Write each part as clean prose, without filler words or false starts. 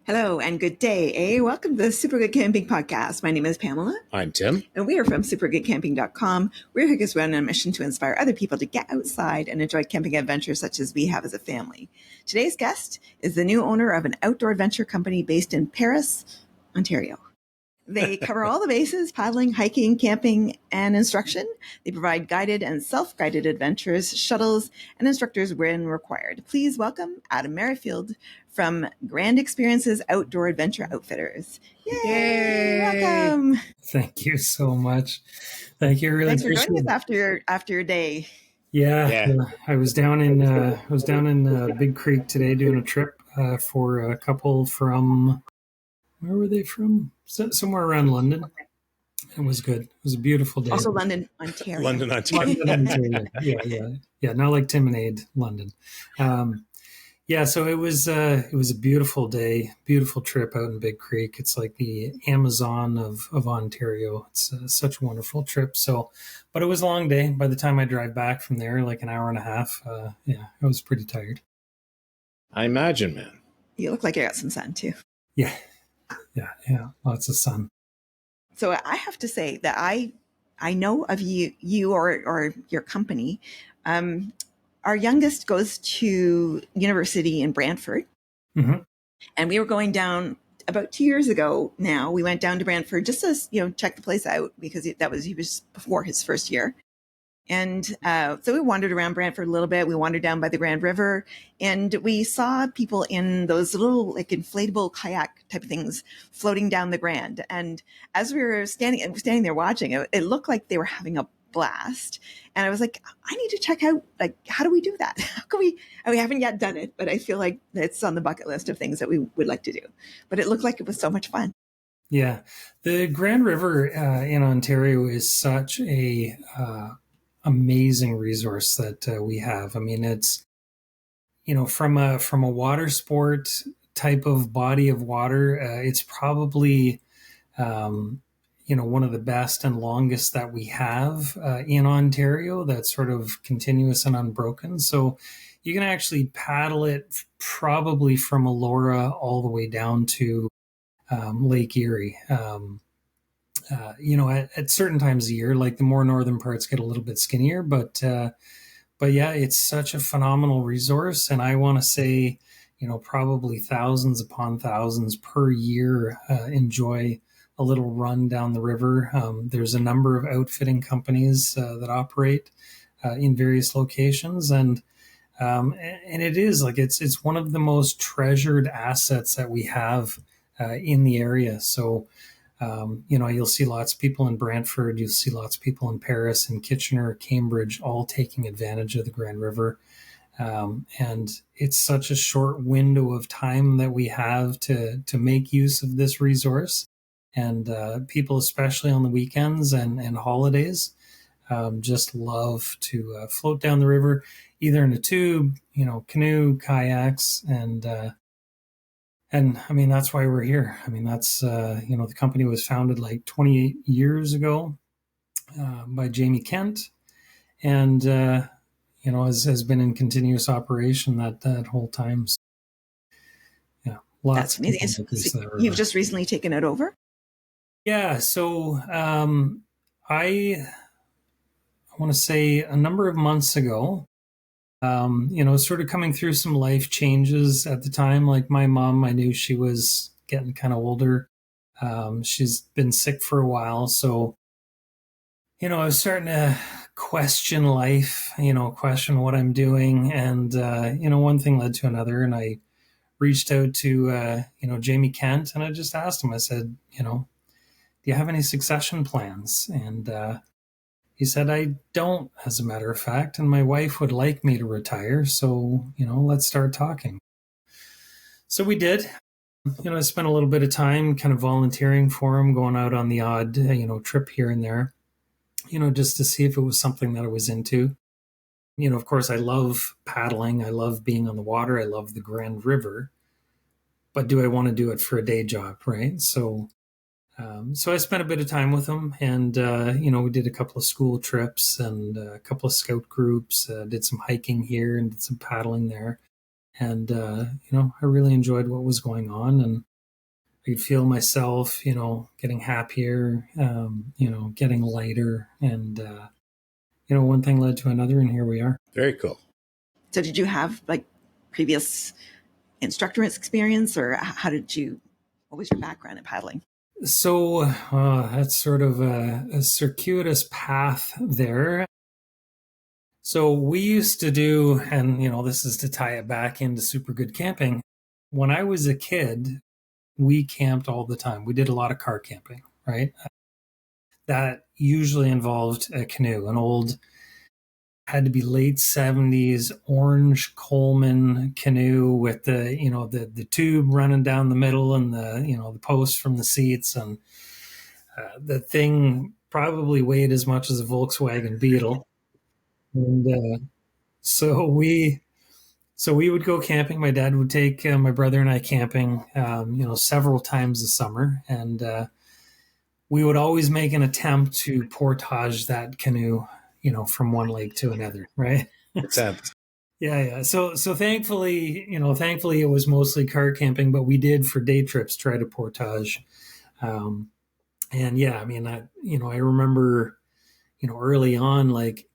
Hello and good day, Welcome to the Super Good Camping Podcast. My name is Pamela. I'm Tim. And we are from supergoodcamping.com. We're here because we're on a mission to inspire other people to get outside and enjoy camping adventures such as we have as a family. Today's guest is the new owner of an outdoor adventure company based in Paris, Ontario. They cover all the bases: paddling, hiking, camping, and instruction. They provide guided and self-guided adventures, shuttles, and instructors when required. Please welcome Adam Merrifield from Grand Experiences Outdoor Adventure Outfitters. Yay! Welcome. Thank you so much. Thank you. Really Thanks for joining us after your day. Yeah. I was down in Big Creek today doing a trip for a couple from, where were they from? Somewhere around London. It was good. It was a beautiful day. Also London, Ontario. London, Ontario. Yeah. Not like Tim and Aid, London. So it was a beautiful day, beautiful trip out in Big Creek. It's like the Amazon of Ontario. It's such a wonderful trip. But it was a long day. By the time I drive back from there, like an hour and a half, I was pretty tired. I imagine, man. You look like you got some sun too. Yeah, lots of sun. So I have to say that I know of you or your company. Our youngest goes to university in Brantford. Mm-hmm. And we were going down about 2 years ago now. We went down to Brantford just to, check the place out because he was before his first year. And so we wandered around Brantford a little bit. We wandered down by the Grand River and we saw people in those little like inflatable kayak type of things floating down the Grand. And as we were standing there watching it, it looked like they were having a blast. And I was like, I need to check out, like, how do we do that? How can we haven't yet done it, but I feel like it's on the bucket list of things that we would like to do. But it looked like it was so much fun. Yeah. The Grand River in Ontario is such a amazing resource that we have. I mean, it's, from a water sport type of body of water, it's probably, one of the best and longest that we have in Ontario, that's sort of continuous and unbroken. So you can actually paddle it probably from Elora all the way down to Lake Erie. At certain times of year, like the more northern parts get a little bit skinnier, but yeah, it's such a phenomenal resource. And I want to say, probably thousands upon thousands per year enjoy a little run down the river. There's a number of outfitting companies that operate in various locations. And it is like, it's one of the most treasured assets that we have in the area. So, you'll see lots of people in Brantford, you'll see lots of people in Paris and Kitchener, Cambridge, all taking advantage of the Grand River. And it's such a short window of time that we have to make use of this resource. And people, especially on the weekends and holidays, just love to float down the river, either in a tube, canoe, kayaks, and I mean, that's why we're here. I mean, that's, the company was founded like 28 years ago by Jamie Kent, and, has been in continuous operation that whole time. So, yeah, lots. That's amazing. So you've just recently taken it over? Yeah. So I want to say a number of months ago, sort of coming through some life changes at the time. Like my mom, I knew she was getting kind of older. She's been sick for a while. So, I was starting to question life, question what I'm doing. And, one thing led to another. And I reached out to, Jamie Kent, and I just asked him, I said, do you have any succession plans? And, he said, I don't, as a matter of fact, and my wife would like me to retire. So, let's start talking. So we did. I spent a little bit of time kind of volunteering for him, going out on the odd, trip here and there, just to see if it was something that I was into. Of course, I love paddling. I love being on the water. I love the Grand River. But do I want to do it for a day job, right? So I spent a bit of time with him, and, we did a couple of school trips and a couple of scout groups, did some hiking here and did some paddling there. And, I really enjoyed what was going on. And I could feel myself, getting happier, getting lighter. And, one thing led to another, and here we are. Very cool. So did you have like previous instructor experience, or what was your background in paddling? So that's sort of a circuitous path there. So we used to do, and this is to tie it back into super good camping. When I was a kid, we camped all the time. We did a lot of car camping, right? That usually involved a canoe, an old, had to be late 70s orange Coleman canoe with the tube running down the middle and the post from the seats, and the thing probably weighed as much as a Volkswagen Beetle. And so we would go camping. My dad would take my brother and I camping, several times a summer, and we would always make an attempt to portage that canoe, from one lake to another, right? Attempt. Yeah. So thankfully it was mostly car camping, but we did for day trips try to portage. And yeah, I mean, I remember, early on, like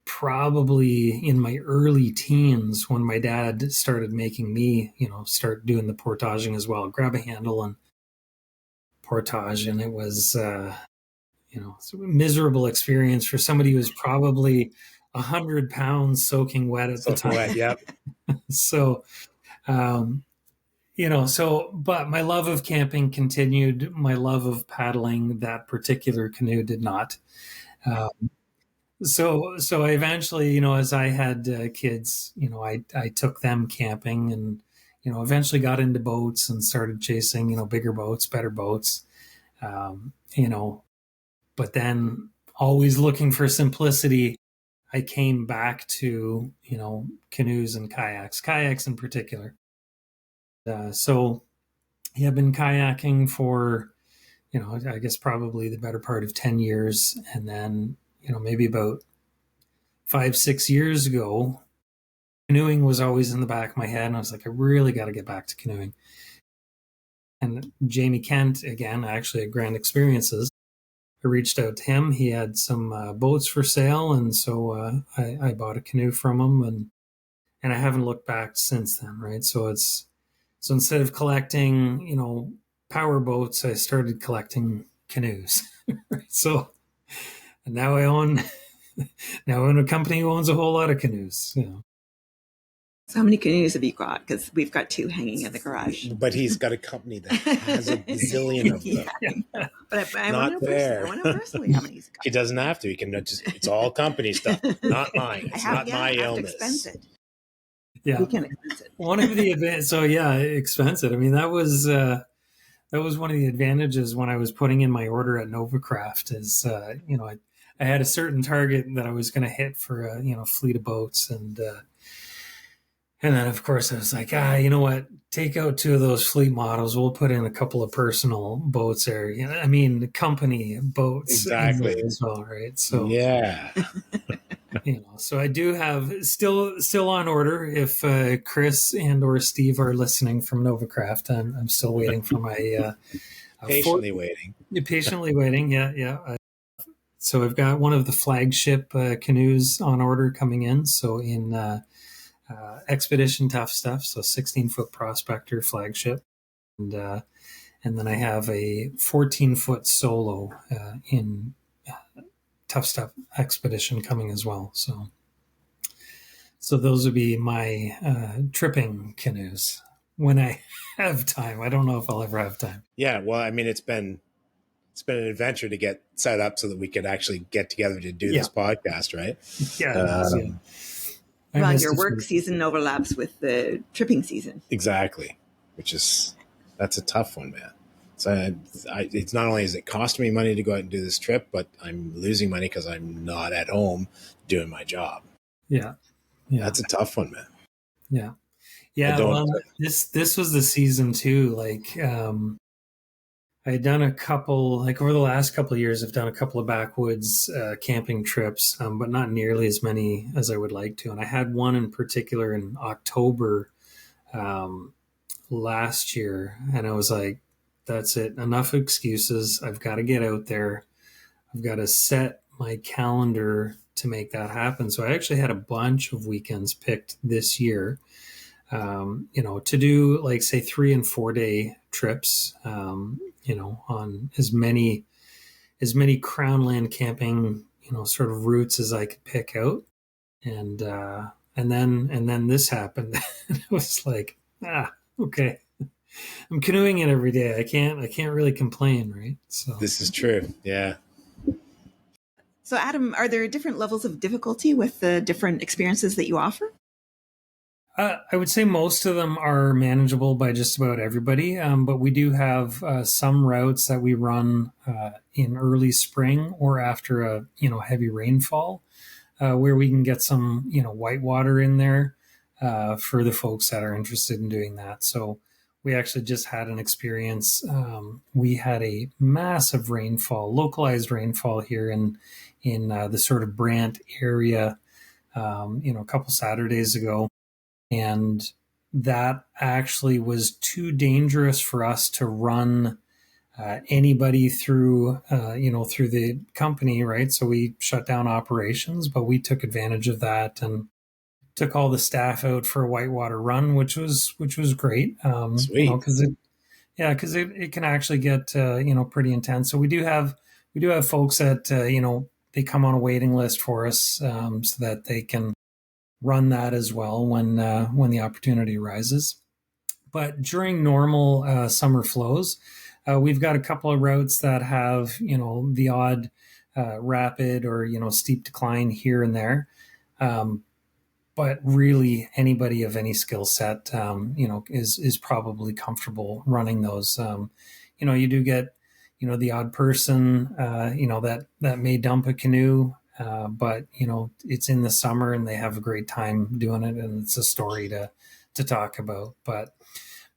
probably in my early teens when my dad started making me, start doing the portaging as well, grab a handle and portage. And it was, it's a miserable experience for somebody who's probably 100 pounds soaking wet at the time. Wet, yep. So, but my love of camping continued. My love of paddling, that particular canoe, did not. So I eventually, as I had kids, I took them camping, and, eventually got into boats and started chasing, bigger boats, better boats, but then always looking for simplicity, I came back to, canoes and kayaks in particular. So yeah, I've been kayaking for, I guess probably the better part of 10 years. And then, maybe about 5-6 years ago, canoeing was always in the back of my head. And I was like, I really got to get back to canoeing. And Jamie Kent, again, actually at Grand Experiences, I reached out to him. He had some boats for sale. And so I bought a canoe from him, and I haven't looked back since then. Right. So instead of collecting, power boats, I started collecting canoes. So, and now I own a company who owns a whole lot of canoes. So how many canoes have you got? Because we've got 2 hanging in the garage. But he's got a company that has a bazillion of them. Yeah. But I Not want to fair. know personally how many he's got. He doesn't have to. He can it's all company stuff, not mine. It's not my illness. Expense it. Yeah. We can expense it. One of the events. So yeah, expense it. I mean, that was one of the advantages when I was putting in my order at Novacraft is, I had a certain target that I was going to hit for a, fleet of boats. And then, of course, I was like, you know what? Take out 2 of those fleet models. We'll put in a couple of personal boats there. I mean, company boats exactly as well, right? So yeah, so I do have still on order. If Chris and or Steve are listening from Novacraft, I'm still waiting for my patiently waiting. Patiently waiting. Yeah. So I've got one of the flagship canoes on order coming in. So in Expedition Tough Stuff, so 16-foot Prospector flagship, and then I have a 14-foot Solo in Tough Stuff Expedition coming as well. So those would be my tripping canoes when I have time. I don't know if I'll ever have time. Yeah, well, I mean, it's been an adventure to get set up so that we could actually get together to do this podcast, right? Yeah. Well, your work season overlaps with the tripping season. Exactly, that's a tough one, man. So it's not only is it costing me money to go out and do this trip, but I'm losing money because I'm not at home doing my job. Yeah. That's a tough one, man. Yeah. Well, this was the season too. Like, I had done a couple, like over the last couple of years, I've done a couple of backwoods camping trips, but not nearly as many as I would like to. And I had one in particular in October last year, and I was like, that's it. Enough excuses. I've got to get out there. I've got to set my calendar to make that happen. So I actually had a bunch of weekends picked this year, to do like say 3 and 4 day trips, on as many crownland camping, sort of routes as I could pick out. And then this happened. It was like, okay. I'm canoeing it every day. I can't really complain, right? So This is true. Yeah. So, Adam, are there different levels of difficulty with the different experiences that you offer? I would say most of them are manageable by just about everybody, but we do have some routes that we run in early spring or after a heavy rainfall, where we can get some whitewater in there for the folks that are interested in doing that. So we actually just had an experience. We had a massive rainfall, localized rainfall here in the sort of Brant area, a couple Saturdays ago. And that actually was too dangerous for us to run anybody through, through the company, right? So we shut down operations, but we took advantage of that and took all the staff out for a whitewater run, which was great. Sweet. Because it can actually get pretty intense. So we do have folks that they come on a waiting list for us, so that they can run that as well when the opportunity arises. But during normal summer flows, we've got a couple of routes that have the odd rapid or steep decline here and there. But really, anybody of any skill set, is probably comfortable running those. You do get the odd person, that may dump a canoe. But it's in the summer and they have a great time doing it, and it's a story to talk about. But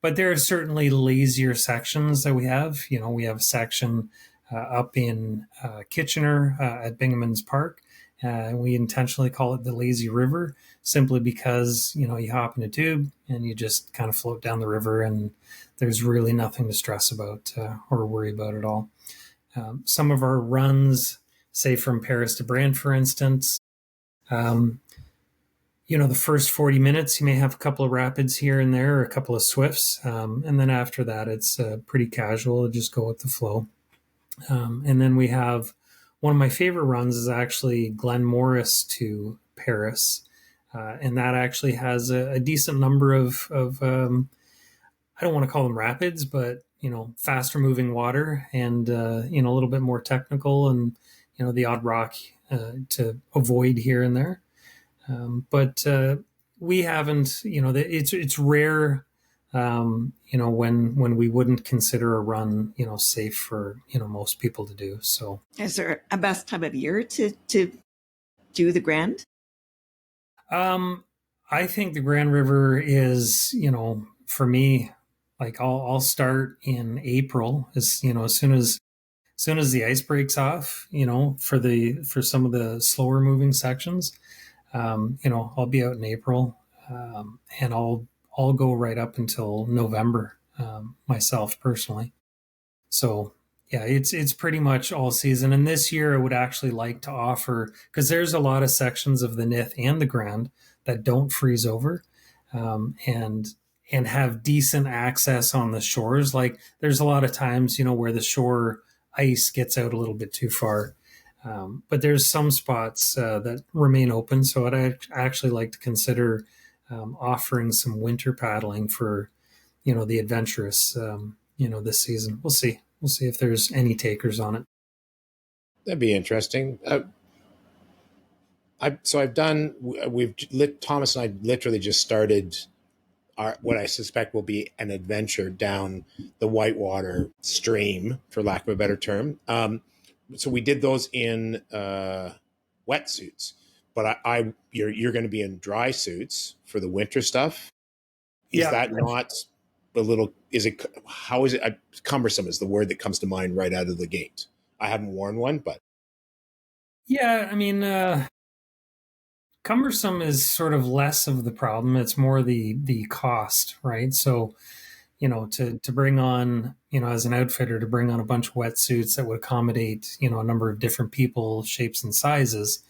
there are certainly lazier sections that we have. We have a section up in Kitchener at Binghamans Park. We intentionally call it the Lazy River, simply because you hop in a tube and you just kind of float down the river, and there's really nothing to stress about or worry about at all. Some of our runs, say from Paris to Brant, for instance, the first 40 minutes, you may have a couple of rapids here and there, or a couple of swifts. And then after that, it's pretty casual. Just go with the flow. And then we have one of my favorite runs is actually Glen Morris to Paris. And that actually has a decent number of I don't want to call them rapids, but, faster moving water and, a little bit more technical, and, the odd rock to avoid here and there. But we haven't, it's rare, when we wouldn't consider a run, safe for, most people to do. So Is there a best time of year to do the Grand? I think the Grand River is, for me, like I'll start in April, as soon as the ice breaks off, for some of the slower moving sections. I'll be out in April, and I'll go right up until November, myself personally. So yeah, it's pretty much all season. And this year I would actually like to offer, because there's a lot of sections of the Nith and the Grand that don't freeze over, and have decent access on the shores. Like there's a lot of times, where the shore ice gets out a little bit too far. But there's some spots that remain open. So I'd actually like to consider offering some winter paddling for, the adventurous, this season. We'll see. We'll see if there's any takers on it. That'd be interesting. Thomas and I literally just started what I suspect will be an adventure down the Whitewater stream, for lack of a better term. So we did those in wetsuits, but you're going to be in dry suits for the winter stuff. Is that not a little? How is it? Cumbersome is the word that comes to mind right out of the gate. I haven't worn one, but yeah, I mean, cumbersome is sort of less of the problem. It's more the cost, right? So, to bring on, as an outfitter, to bring on a bunch of wetsuits that would accommodate, a number of different people, shapes and sizes,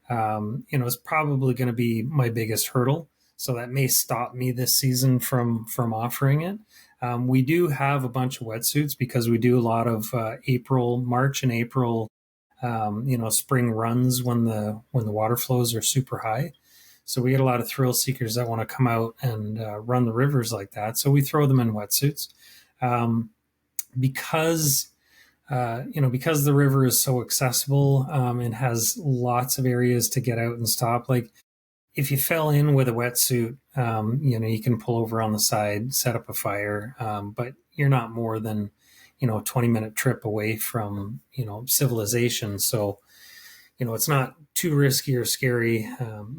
is probably going to be my biggest hurdle. So that may stop me this season from offering it. We do have a bunch of wetsuits because we do a lot of March and April, spring runs when the water flows are super high. So we get a lot of thrill seekers that want to come out and run the rivers like that. So we throw them in wetsuits because the river is so accessible and has lots of areas to get out and stop. Like if you fell in with a wetsuit, you can pull over on the side, set up a fire, but you're not more than, a 20-minute trip away from, civilization. So, it's not too risky or scary,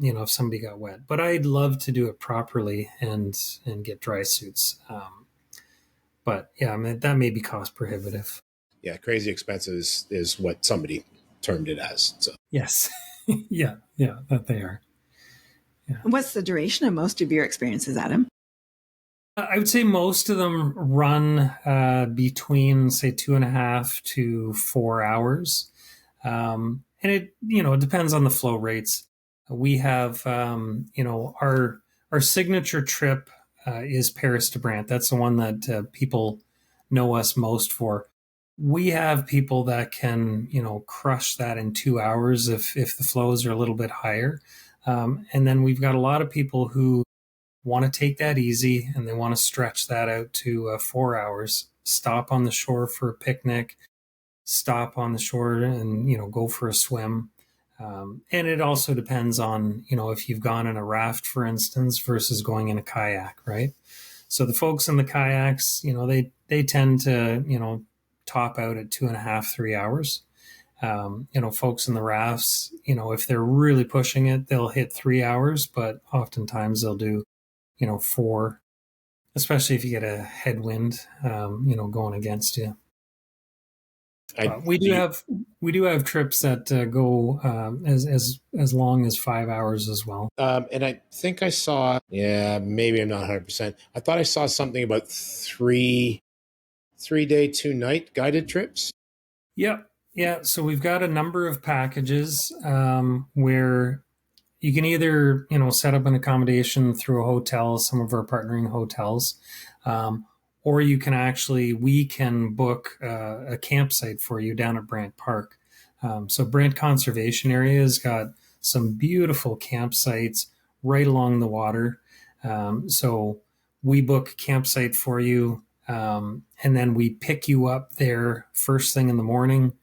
if somebody got wet. But I'd love to do it properly and get dry suits. But yeah, that may be cost prohibitive. Yeah, crazy expensive is what somebody termed it as. So yes, yeah, that they are. Yeah. What's the duration of most of your experiences, Adam? I would say most of them run between, say, 2.5 to 4 hours. And it, it depends on the flow rates. We have, our signature trip is Paris to Brant. That's the one that people know us most for. We have people that can, crush that in 2 hours if the flows are a little bit higher. And then we've got a lot of people who want to take that easy and they want to stretch that out to 4 hours, stop on the shore for a picnic, stop on the shore and, go for a swim. And it also depends on, if you've gone in a raft, for instance, versus going in a kayak, right? So the folks in the kayaks, they tend to, top out at 2.5, 3 hours. Folks in the rafts, if they're really pushing it, they'll hit 3 hours, but oftentimes they'll do, 4, especially if you get a headwind, going against you. We do have trips that go as long as 5 hours as well. And I think I saw, maybe I'm not 100%. I thought I saw something about 3 day, 2 night guided trips. Yep. Yeah. So we've got a number of packages where you can either, set up an accommodation through a hotel, some of our partnering hotels, or we can book a campsite for you down at Brant Park. So Brant Conservation Area has got some beautiful campsites right along the water. So we book a campsite for you, and then we pick you up there first thing in the morning.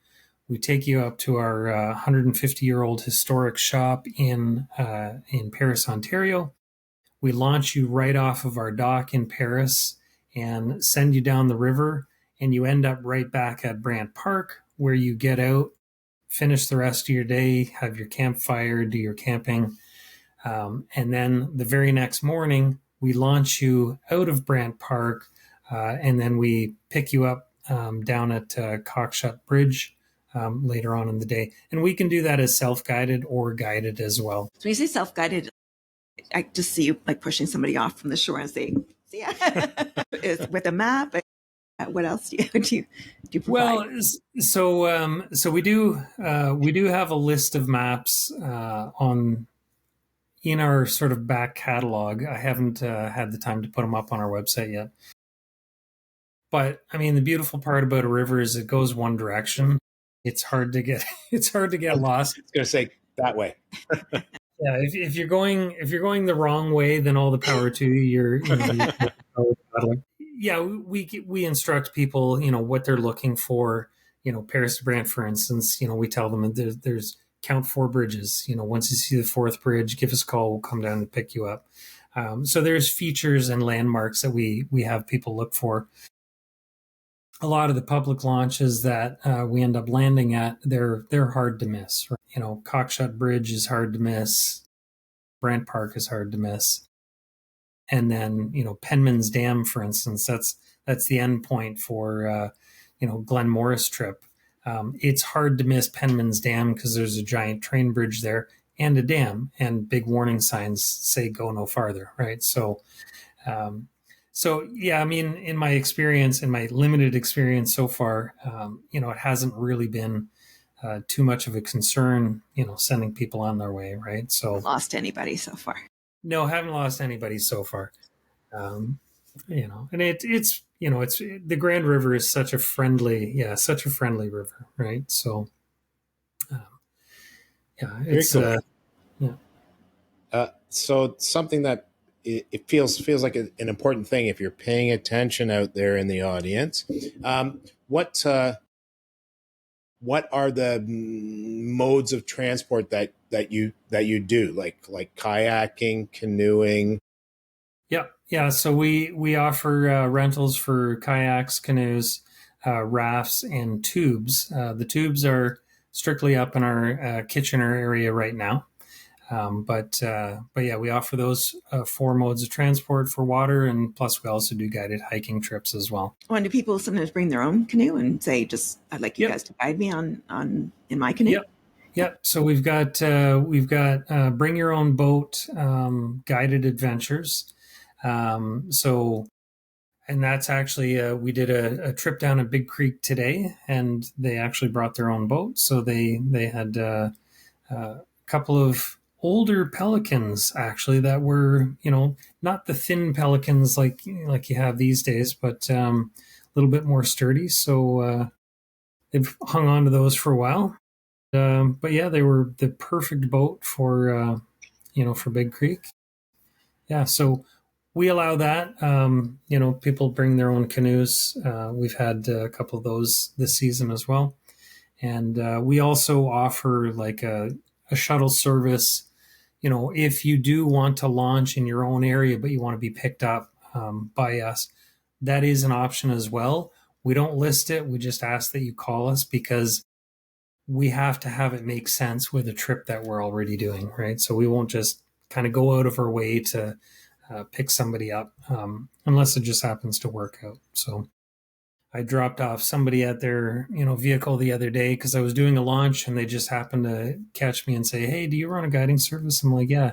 We take you up to our 150-year-old historic shop in Paris, Ontario. We launch you right off of our dock in Paris and send you down the river, and you end up right back at Brant Park, where you get out, finish the rest of your day, have your campfire, do your camping. And then the very next morning, we launch you out of Brant Park, and then we pick you up down at Cockshut Bridge later on in the day. And we can do that as self-guided or guided as well. So when you say self-guided, I just see you like pushing somebody off from the shore and say, "See ya," with a map. What else do you provide? Well, so we do have a list of maps in our sort of back catalog. I haven't had the time to put them up on our website yet. But I mean, the beautiful part about a river is it goes one direction. It's hard to get lost. I was going to say that way. Yeah, if you're going the wrong way, then all the power to you. Yeah, we instruct people, what they're looking for. Paris to Brant, for instance, we tell them there's count 4 bridges. Once you see the 4th bridge, give us a call. We'll come down and pick you up. So there's features and landmarks that we have people look for. A lot of the public launches that we end up landing at, they're hard to miss. Right? Cockshut Bridge is hard to miss. Brant Park is hard to miss. And then, Penman's Dam, for instance, that's the end point for, Glen Morris trip. It's hard to miss Penman's Dam because there's a giant train bridge there and a dam, and big warning signs say go no farther, right? So So yeah, I mean, in my experience, in my limited experience so far, it hasn't really been too much of a concern, sending people on their way, right? Haven't So lost anybody so far. no, haven't lost anybody so far. Um, and it's the Grand River is such a friendly river, right? So um, yeah, Very it's cool. yeah. So something that it feels like an important thing if you're paying attention out there in the audience. Um, what are the modes of transport that you do, like kayaking, canoeing? Yeah. So we offer rentals for kayaks, canoes, rafts, and tubes. The tubes are strictly up in our Kitchener area right now. But yeah, we offer those four modes of transport for water, and plus we also do guided hiking trips as well. When do people sometimes bring their own canoe and say, just, I'd like you Yep, guys to guide me on in my canoe? yep, yep. So we've got bring your own boat guided adventures. So and that's actually we did a trip down a Big Creek today, and they actually brought their own boat. So they had a couple of older pelicans actually that were not the thin pelicans like you have these days, but a little bit more sturdy. So they've hung on to those for a while. But yeah, they were the perfect boat for Big Creek. Yeah, so we allow that. People bring their own canoes. We've had a couple of those this season as well, and we also offer like a shuttle service. If you do want to launch in your own area, but you want to be picked up by us, that is an option as well. We don't list it. We just ask that you call us because we have to have it make sense with a trip that we're already doing, right? So we won't just kind of go out of our way to pick somebody up unless it just happens to work out. So I dropped off somebody at their vehicle the other day because I was doing a launch and they just happened to catch me and say, "Hey, do you run a guiding service?" I'm like, "Yeah.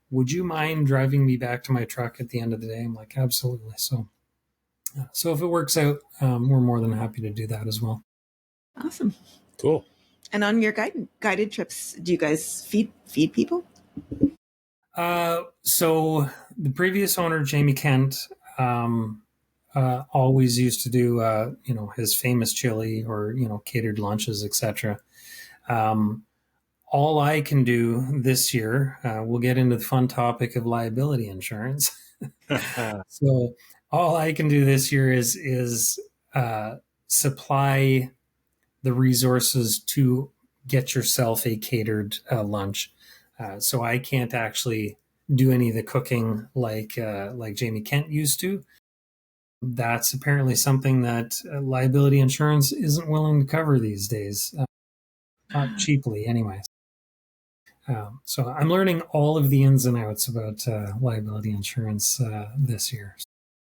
Would you mind driving me back to my truck at the end of the day?" I'm like, "Absolutely." So if it works out, we're more than happy to do that as well. Awesome. Cool. And on your guided trips, do you guys feed people? So the previous owner, Jamie Kent, always used to do, his famous chili or, catered lunches, etc. All I can do this year, we'll get into the fun topic of liability insurance. So all I can do this year is supply the resources to get yourself a catered lunch. So I can't actually do any of the cooking like Jamie Kent used to. That's apparently something that liability insurance isn't willing to cover these days, not cheaply, anyways. So I'm learning all of the ins and outs about liability insurance this year.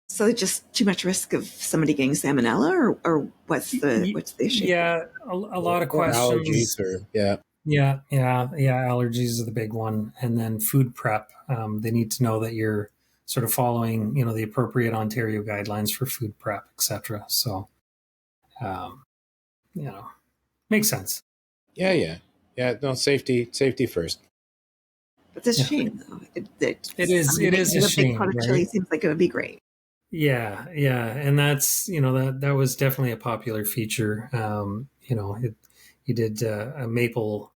So just too much risk of somebody getting salmonella, or what's the issue? Yeah, a lot of or questions. allergies, or yeah. Yeah. Allergies are the big one, and then food prep. They need to know that you're sort of following, the appropriate Ontario guidelines for food prep, etc. So, um, makes sense. Yeah. No, safety first. It's a Yeah. shame, though. It is. It is a big shame, pot of right? chili seems like it would be great. Yeah, and that's that was definitely a popular feature. He did a maple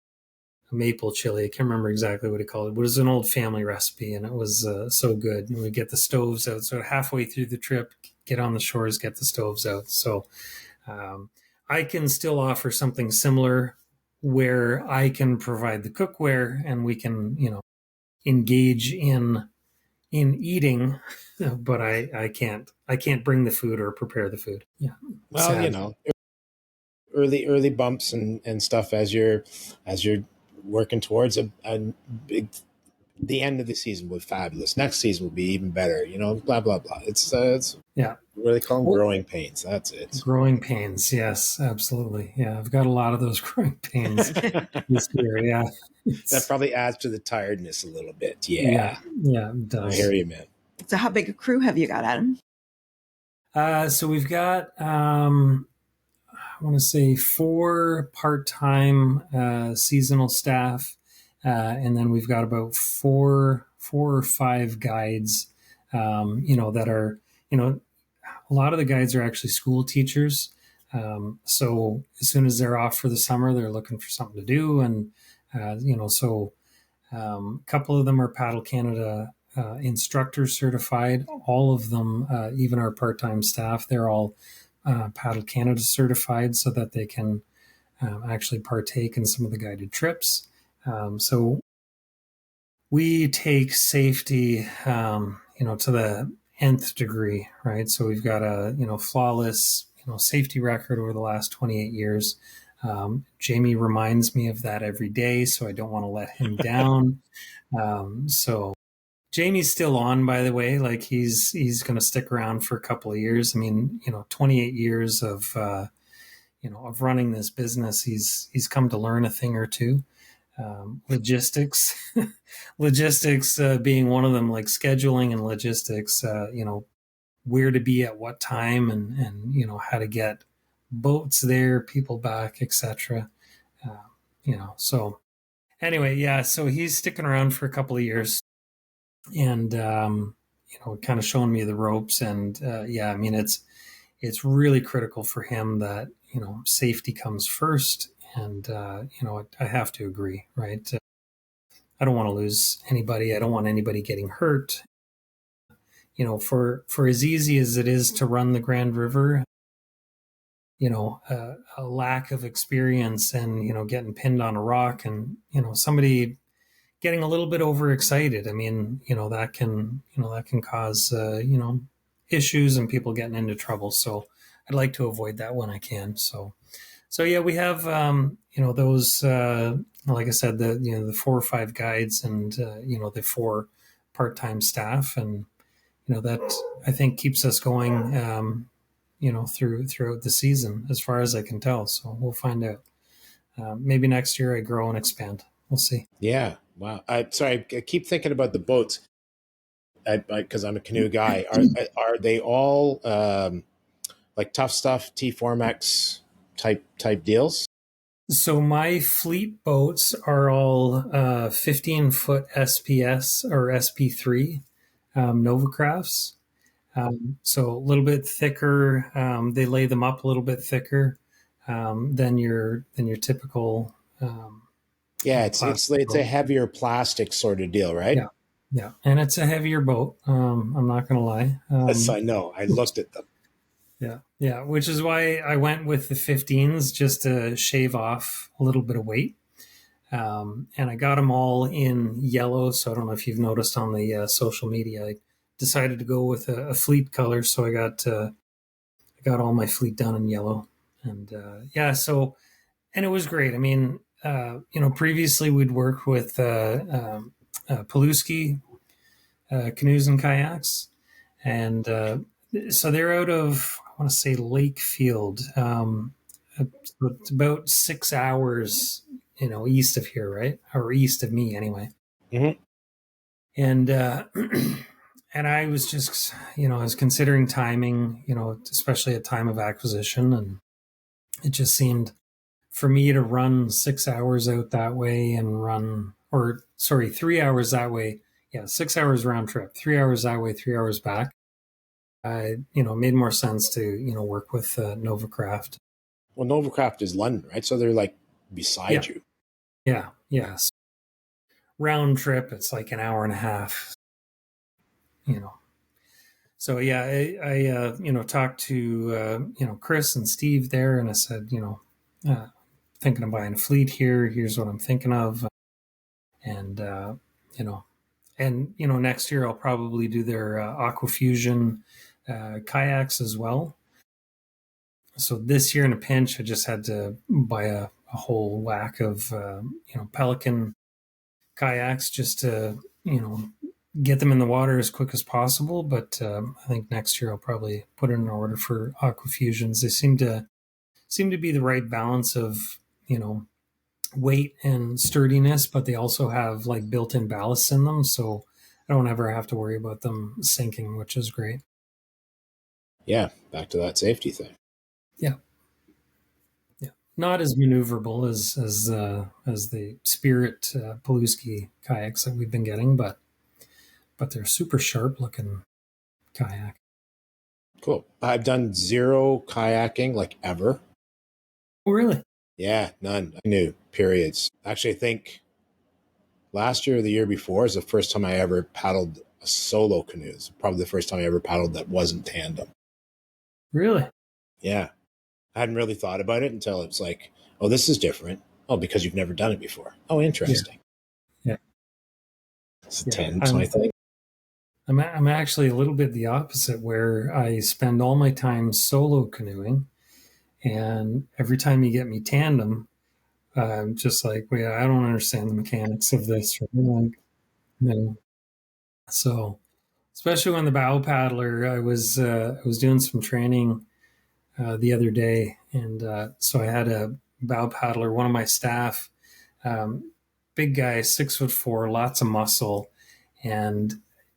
chili. I can't remember exactly what he called it. But it was an old family recipe, and it was so good. And we get the stoves out. So halfway through the trip, get on the shores, get the stoves out. So I can still offer something similar where I can provide the cookware, and we can engage in eating, but I can't bring the food or prepare the food. Yeah. Well, Sad. early bumps and stuff as you're working towards a big the end of the season will be fabulous. Next season will be even better. Blah blah blah. It's Yeah. what do they call them? Well, Growing pains. That's it. growing pains. Yes, absolutely. Yeah. I've got a lot of those growing pains this year. Yeah. That probably adds to the tiredness a little bit. Yeah. Yeah, Yeah. It I does. hear you, man. So how big a crew have you got, Adam? So we've got, I want to say 4 part-time seasonal staff, and then we've got about four or five guides. That are, a lot of the guides are actually school teachers. So as soon as they're off for the summer, they're looking for something to do, and so a couple of them are Paddle Canada instructor certified. All of them, even our part-time staff, they're all Paddle Canada certified, so that they can actually partake in some of the guided trips. So we take safety, to the nth degree, right? So we've got a flawless safety record over the last 28 years. Jamie reminds me of that every day, so I don't want to let him down. So Jamie's still on, by the way. Like he's going to stick around for a couple of years. I mean, 28 years of of running this business. He's come to learn a thing or two. Logistics, logistics being one of them, like scheduling and logistics. Where to be at what time, and how to get boats there, people back, etc. So anyway, yeah. So he's sticking around for a couple of years, and kind of showing me the ropes. And I mean, it's really critical for him that safety comes first. And I have to agree, right? I don't want to lose anybody. I don't want anybody getting hurt. For as easy as it is to run the Grand River, a lack of experience and getting pinned on a rock, and somebody getting a little bit overexcited. I mean, that can cause issues and people getting into trouble. So I'd like to avoid that when I can. So yeah, we have those like I said, the 4 or 5 guides, and the 4 part-time staff, and that I think keeps us going throughout the season, as far as I can tell. So we'll find out. Maybe next year I grow and expand. We'll see. Yeah. Wow. I keep thinking about the boats. Because I'm a canoe guy. Are they all like Tough Stuff T4MX type deals? So my fleet boats are all 15-foot SPS or SP3 Novacrafts. So a little bit thicker. They lay them up a little bit thicker than your typical. It's a heavier plastic sort of deal, right? Yeah, and it's a heavier boat. I'm not going to lie. Yes, I know. I looked at them. Yeah, which is why I went with the 15s, just to shave off a little bit of weight. And I got them all in yellow. So I don't know if you've noticed on the social media, I decided to go with a fleet color. So I got all my fleet done in yellow. And so, and it was great. I mean, previously we'd worked with Pulaski canoes and kayaks. And so they're out of, I want to say, Lakefield. It's about 6 hours, east of here, right? Or east of me, anyway. Mm-hmm. And and I was just, I was considering timing, especially at time of acquisition, and it just seemed for me to run 6 hours out that way and 3 hours that way. Yeah, 6 hours round trip, 3 hours that way, 3 hours back. Made more sense to, work with Novacraft. Well, Novacraft is London, right? So they're like beside you. Yeah. So round trip, it's like an hour and a half, So yeah, I talked to, Chris and Steve there, and I said, thinking of buying a fleet here. Here's what I'm thinking of. And, next year I'll probably do their Aquafusion kayaks as well. So this year in a pinch, I just had to buy a whole whack of, Pelican kayaks just to, get them in the water as quick as possible. But I think next year I'll probably put in an order for Aquafusions. They seem to be the right balance of, weight and sturdiness, but they also have like built-in ballasts in them. So I don't ever have to worry about them sinking, which is great. Yeah, back to that safety thing. Yeah. Yeah. Not as maneuverable as the Spirit Paluski kayaks that we've been getting, but they're super sharp looking kayak. Cool. I've done zero kayaking, like, ever. Oh, really? Yeah, none. I knew. Periods. Actually, I think last year or the year before is the first time I ever paddled a solo canoe. It's probably the first time I ever paddled that wasn't tandem. Really? Yeah. I hadn't really thought about it until it's like, oh, this is different. Oh, because you've never done it before. Oh, interesting. Yeah. It's a Yeah. 10, so I think. I'm actually a little bit the opposite, where I spend all my time solo canoeing, and every time you get me tandem, I'm just like, well, I don't understand the mechanics of this. Like, no. So, especially when the bow paddler, I was doing some training the other day, and so I had a bow paddler, one of my staff, um, big guy, 6'4", lots of muscle, and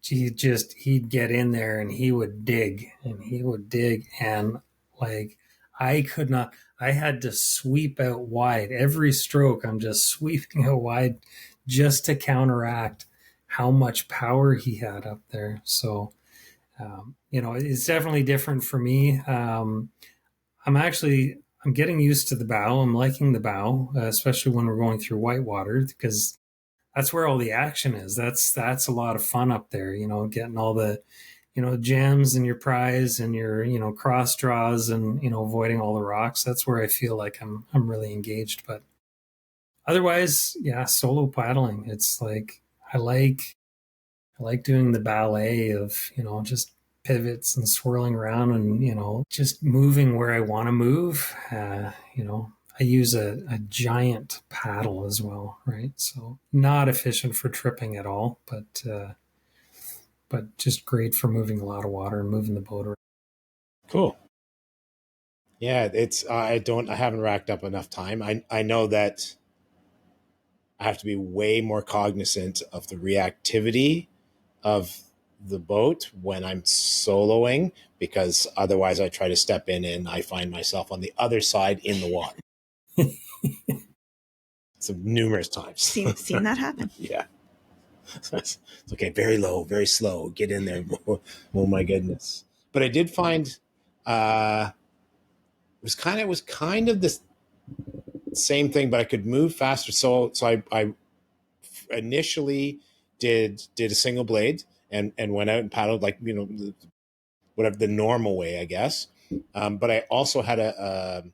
he'd get in there and he would dig and he would dig, and like I could not. I had to sweep out wide every stroke. I'm just sweeping out wide just to counteract how much power he had up there. So it's definitely different for me. I'm getting used to the bow. I'm liking the bow, especially when we're going through whitewater, because that's where all the action is. That's a lot of fun up there. Getting all the jams in your prize and your cross draws, and avoiding all the rocks. That's where I feel like I'm really engaged. But otherwise, yeah, solo paddling. It's like I like doing the ballet of, just pivots and swirling around and, just moving where I want to move. I use a giant paddle as well, right? So not efficient for tripping at all, but just great for moving a lot of water and moving the boat around. Cool. Yeah, I haven't racked up enough time. I know that I have to be way more cognizant of the reactivity of the boat when I'm soloing, because otherwise I try to step in and I find myself on the other side in the water. So numerous times. Seen that happen. Yeah. It's okay. Very low, very slow. Get in there. Oh my goodness. But I did find it was kind of the same thing, but I could move faster. So I initially did a single blade and went out and paddled, like, whatever the normal way, I guess. But I also had a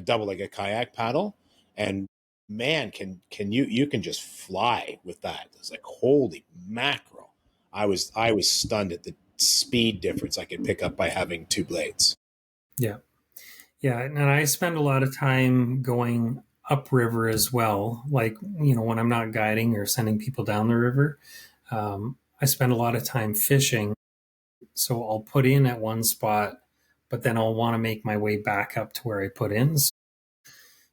double, like a kayak paddle, and man, can you can just fly with that. It's like, holy mackerel. I was stunned at the speed difference I could pick up by having two blades. Yeah. Yeah. And I spend a lot of time going upriver as well. Like, when I'm not guiding or sending people down the river, I spend a lot of time fishing. So I'll put in at one spot, but then I'll want to make my way back up to where I put in.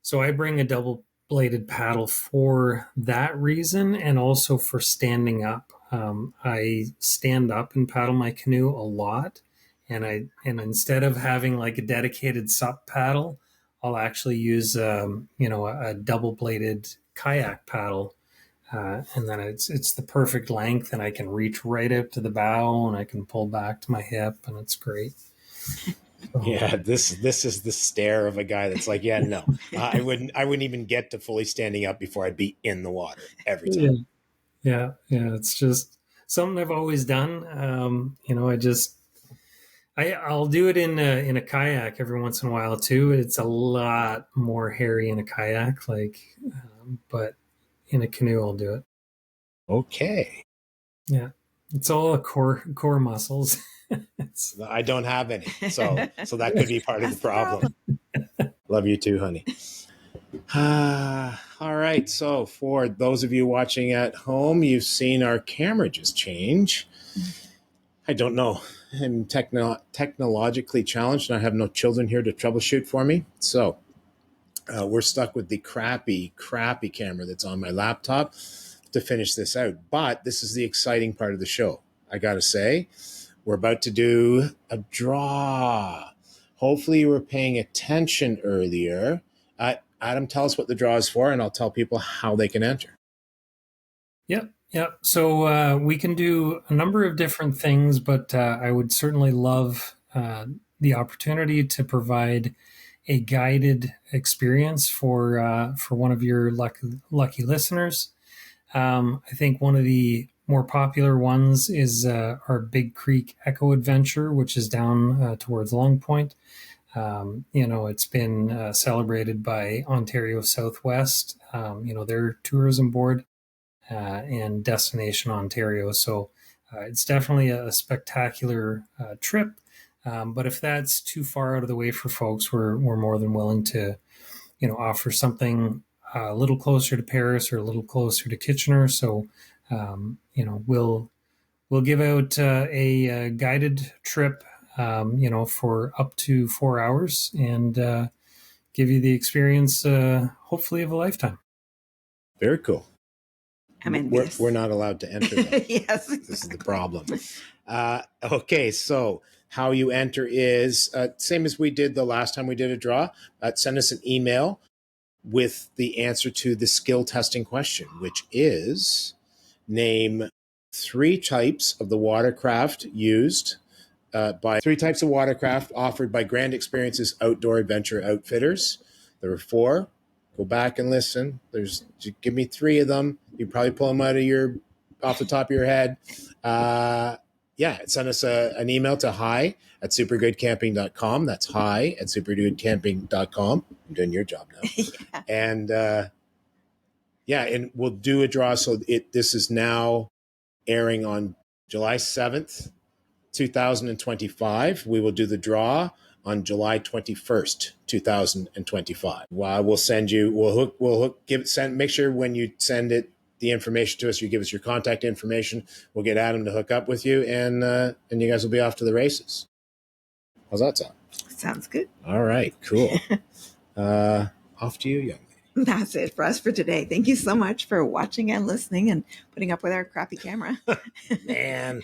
So I bring a double bladed paddle for that reason, and also for standing up. I stand up and paddle my canoe a lot, and instead of having like a dedicated sup paddle, I'll actually use a double bladed kayak paddle, and then it's the perfect length, and I can reach right out to the bow, and I can pull back to my hip, and it's great. Yeah, this is the stare of a guy that's like, yeah, no, I wouldn't even get to fully standing up before I'd be in the water every time. Yeah. It's just something I've always done. I'll do it in a kayak every once in a while too. It's a lot more hairy in a kayak, but in a canoe I'll do it. Okay. Yeah, it's all core muscles. I don't have any, so that could be part of the problem. Love you too, honey. All right. So for those of you watching at home, you've seen our camera just change. I don't know. I'm technologically challenged, and I have no children here to troubleshoot for me. So we're stuck with the crappy camera that's on my laptop. to finish this out. But this is the exciting part of the show. I got to say, we're about to do a draw. Hopefully you were paying attention earlier. Adam, tell us what the draw is for, and I'll tell people how they can enter. Yep. So we can do a number of different things, but I would certainly love the opportunity to provide a guided experience for one of your lucky listeners. I think one of the more popular ones is our Big Creek Echo Adventure, which is down towards Long Point. It's been celebrated by Ontario Southwest, their tourism board, and Destination Ontario. So it's definitely a spectacular trip. But if that's too far out of the way for folks, we're more than willing to, offer something a little closer to Paris or a little closer to Kitchener. So, we'll give out a guided trip, for up to 4 hours and give you the experience, hopefully, of a lifetime. Very cool. I'm in we're not allowed to enter that. Yes, exactly. This is the problem. Okay, so how you enter is same as we did the last time we did a draw. Send us an email with the answer to the skill testing question, which is name 3 types of the watercraft used by 3 types of watercraft offered by Grand Experiences Outdoor Adventure Outfitters. There were 4. Go back and listen. Give me 3 of them. You probably pull them off the top of your head. Send us an email to hi@supergoodcamping.com. That's hi@supergoodcamping.com. I'm doing your job now. Yeah. And we'll do a draw. So this is now airing on July 7th, 2025. We will do the draw on July 21st, 2025. We'll send you, make sure when you send the information to us, you give us your contact information. We'll get Adam to hook up with you, and you guys will be off to the races. How's that sound? Sounds good. All right, cool. Off to you, young lady. That's it for us for today. Thank you so much for watching and listening and putting up with our crappy camera. Man.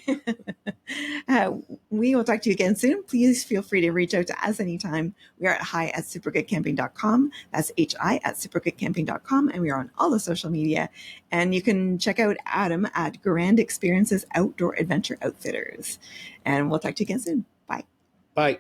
We will talk to you again soon. Please feel free to reach out to us anytime. We are at hi@supergoodcamping.com. That's hi@supergoodcamping.com. And we are on all the social media. And you can check out Adam at Grand Experiences Outdoor Adventure Outfitters. And we'll talk to you again soon. Bye. Bye.